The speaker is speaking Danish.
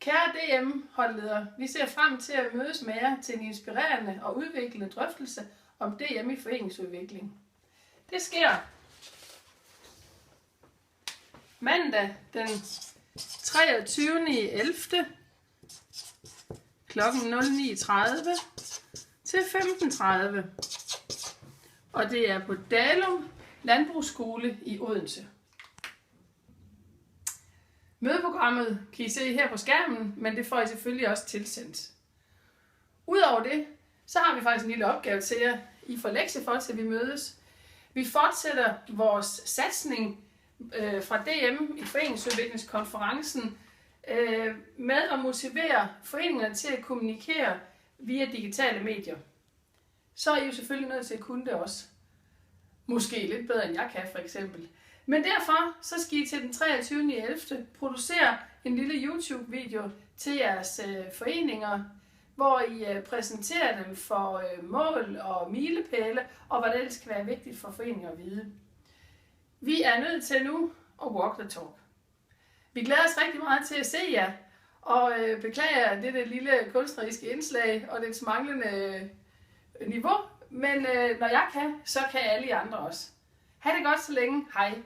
Kære DM-holdledere, vi ser frem til at mødes med jer til en inspirerende og udviklende drøftelse om DM i foreningsudvikling. Det sker mandag den 23.11. kl. 09.30 til 15.30. Og det er på Dalum Landbrugsskole i Odense. Mødeprogrammet kan I se her på skærmen, men det får I selvfølgelig også tilsendt. Udover det, så har vi faktisk en lille opgave til jer. I får lektier for, til vi mødes. Vi fortsætter vores satsning fra DM i foreningsudviklingskonferencen med at motivere foreningerne til at kommunikere via digitale medier. Så er I jo selvfølgelig nødt til at kunne det også. Måske lidt bedre end jeg kan for eksempel. Men derfor så skal I til den 23.11. producere en lille YouTube-video til jeres foreninger, hvor I præsenterer dem for mål og milepæle, og hvad det ellers kan være vigtigt for foreninger at vide. Vi er nødt til nu at walk the talk. Vi glæder os rigtig meget til at se jer, og beklager dette lille kunstneriske indslag og dets manglende niveau. Men når jeg kan, så kan alle I andre også. Ha' det godt så længe. Hej.